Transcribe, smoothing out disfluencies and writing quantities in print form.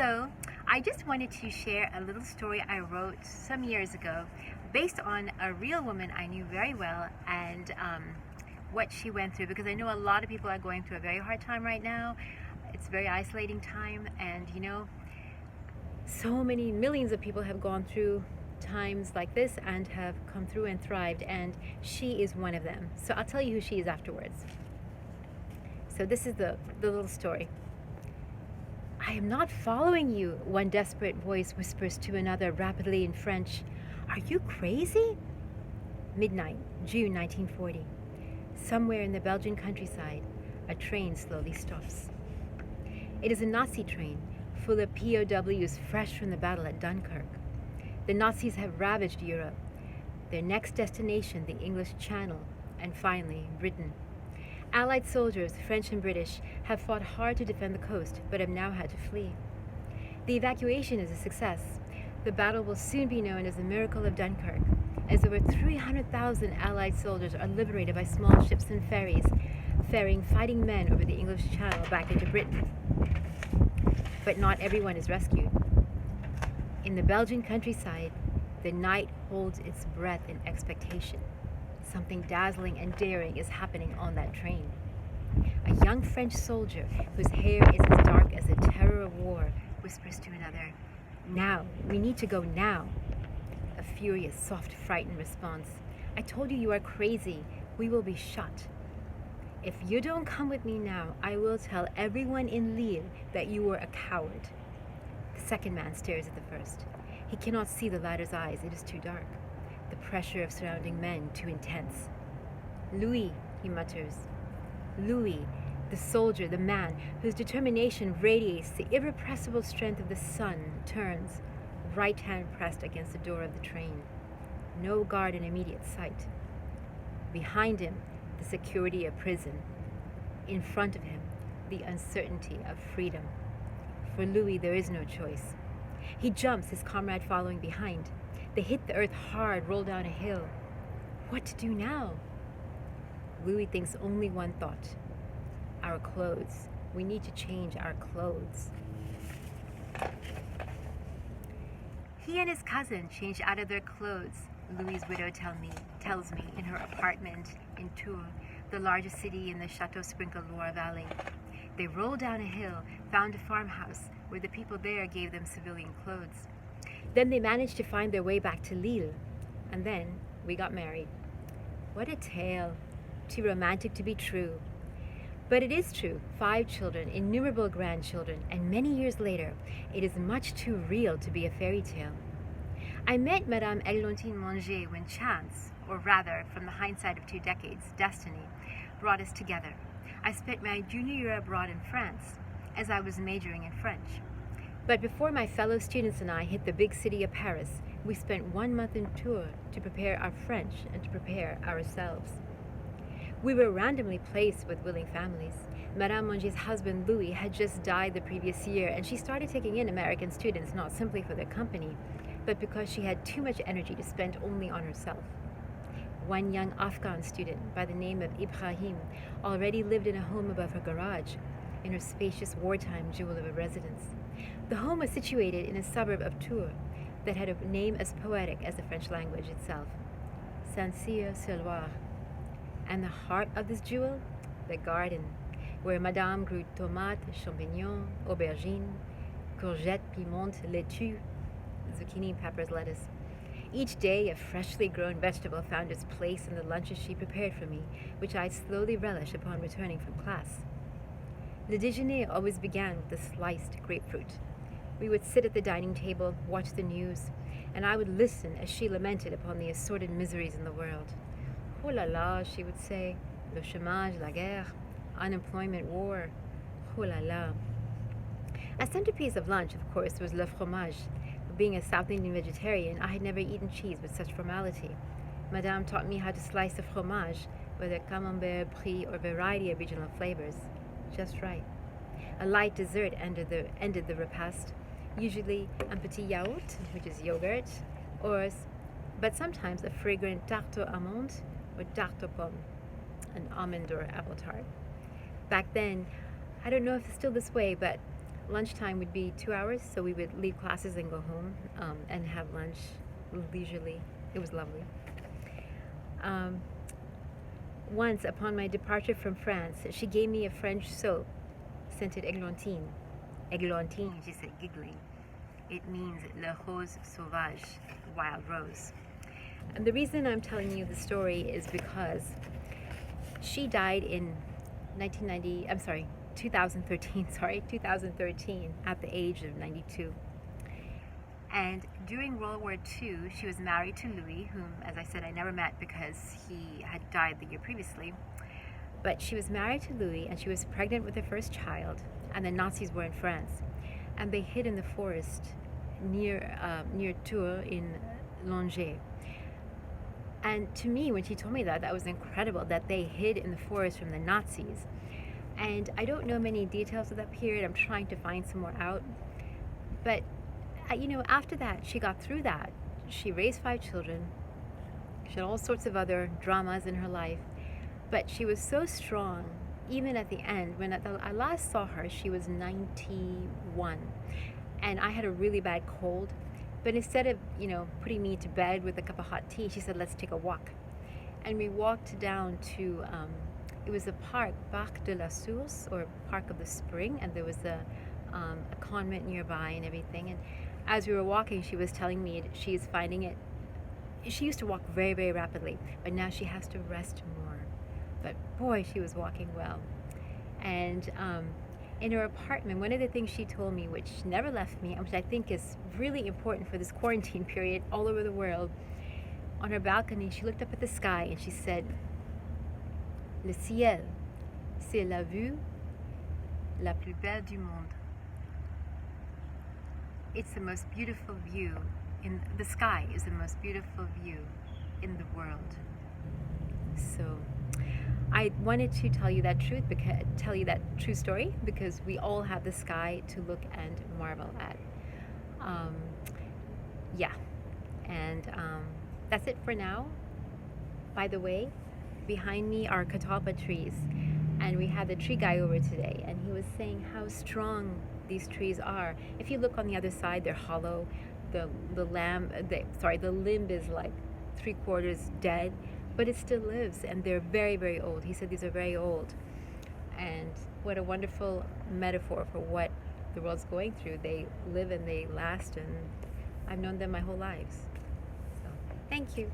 Hello, I just wanted to share a little story I wrote some years ago based on a real woman I knew very well and what she went through, because I know a lot of people are going through a very hard time right now. It's a very isolating time, and so many millions of people have gone through times like this and have come through and thrived, and she is one of them. So I'll tell you who she is afterwards. So this is the little story. "I am not following you," one desperate voice whispers to another rapidly in French. "Are you crazy?" Midnight, June 1940. Somewhere in the Belgian countryside, a train slowly stops. It is a Nazi train full of POWs fresh from the Battle at Dunkirk. The Nazis have ravaged Europe. Their next destination, the English Channel, and finally, Britain. Allied soldiers, French and British, have fought hard to defend the coast, but have now had to flee. The evacuation is a success. The battle will soon be known as the Miracle of Dunkirk, as over 300,000 Allied soldiers are liberated by small ships and ferries, ferrying fighting men over the English Channel back into Britain. But not everyone is rescued. In the Belgian countryside, the night holds its breath in expectation. Something dazzling and daring is happening on that train. A young French soldier, whose hair is as dark as the terror of war, whispers to another, "Now, we need to go now." A furious, soft, frightened response, "I told you are crazy. We will be shot. If you don't come with me now, I will tell everyone in Lille that you were a coward." The second man stares at the first. He cannot see the latter's eyes. It is too dark. The pressure of surrounding men too intense. "Louis," he mutters. Louis, the soldier, the man whose determination radiates the irrepressible strength of the sun, turns, right hand pressed against the door of the train. No guard in immediate sight. Behind him, the security of prison. In front of him, the uncertainty of freedom. For Louis, there is no choice. He jumps, his comrade following behind. They hit the earth hard, roll down a hill. What to do now? Louis thinks only one thought. Our clothes. We need to change our clothes. He and his cousin changed out of their clothes, Louis' widow tells me, in her apartment in Tours, the largest city in the Chateau-sprinkled Loire Valley. They rolled down a hill, found a farmhouse where the people there gave them civilian clothes. Then they managed to find their way back to Lille. And then we got married. What a tale. Too romantic to be true. But it is true. 5 children, innumerable grandchildren, and many years later, it is much too real to be a fairy tale. I met Madame Eglantine Menget when chance, or rather, from the hindsight of 2 decades, destiny, brought us together. I spent my junior year abroad in France, as I was majoring in French. But before my fellow students and I hit the big city of Paris, we spent 1 month in Tours to prepare our French and to prepare ourselves. We were randomly placed with willing families. Madame Menget's husband, Louis, had just died the previous year, and she started taking in American students not simply for their company, but because she had too much energy to spend only on herself. One young Afghan student by the name of Ibrahim already lived in a home above her garage, in her spacious wartime jewel of a residence. The home was situated in a suburb of Tours that had a name as poetic as the French language itself, Saint-Cyr-sur-Loire. And the heart of this jewel? The garden, where Madame grew tomates, champignons, aubergines, courgettes, piments, laitue, zucchini, peppers, lettuce. Each day, a freshly grown vegetable found its place in the lunches she prepared for me, which I slowly relished upon returning from class. Le déjeuner always began with the sliced grapefruit. We would sit at the dining table, watch the news, and I would listen as she lamented upon the assorted miseries in the world. "Oh là là," she would say, "le chômage, la guerre, unemployment, war, oh là là." A centerpiece of lunch, of course, was le fromage. Being a South Indian vegetarian, I had never eaten cheese with such formality. Madame taught me how to slice the fromage, whether camembert, brie, or a variety of regional flavors. Just right. A light dessert ended the repast, usually un petit yaourt, which is yogurt, but sometimes a fragrant tarte aux amandes or tarte aux pommes, an almond or apple tart. Back then, I don't know if it's still this way, but lunchtime would be 2 hours, so we would leave classes and go home and have lunch leisurely. It was lovely. Um, Once, upon my departure from France, she gave me a French soap scented Eglantine. Eglantine, she said, giggling. It means le rose sauvage, wild rose. And the reason I'm telling you the story is because she died in 2013, at the age of 92. And during World War II, she was married to Louis, whom, as I said, I never met because he had died the year previously. But she was married to Louis, and she was pregnant with her first child, and the Nazis were in France. And they hid in the forest near Tours in Langeais. And to me, when she told me that, that was incredible, that they hid in the forest from the Nazis. And I don't know many details of that period. I'm trying to find some more out. But after that, she got through that. She raised 5 children. She had all sorts of other dramas in her life. But she was so strong, even at the end. When I last saw her, she was 91. And I had a really bad cold. But instead of, putting me to bed with a cup of hot tea, she said, let's take a walk. And we walked down to, it was a park, Parc de la Source, or Park of the Spring. And there was a convent nearby and everything. And as we were walking, she was telling me she's finding it. She used to walk very, very rapidly, but now she has to rest more. But boy, she was walking well. And in her apartment, one of the things she told me, which never left me, and which I think is really important for this quarantine period all over the world, on her balcony, she looked up at the sky and she said, "Le ciel, c'est la vue la plus belle du monde." It's the most beautiful view in the sky is the most beautiful view in the world. So I wanted to tell you that true story because we all have the sky to look and marvel at. That's it for now. By the way, behind me are catalpa trees, and we had the tree guy over today, and he was saying how strong these trees are. If you look on the other side, they're hollow. The limb is like 3/4 dead, but it still lives, and they're very, very old. He said these are very old, and what a wonderful metaphor for what the world's going through. They live and they last, and I've known them my whole lives. So, thank you.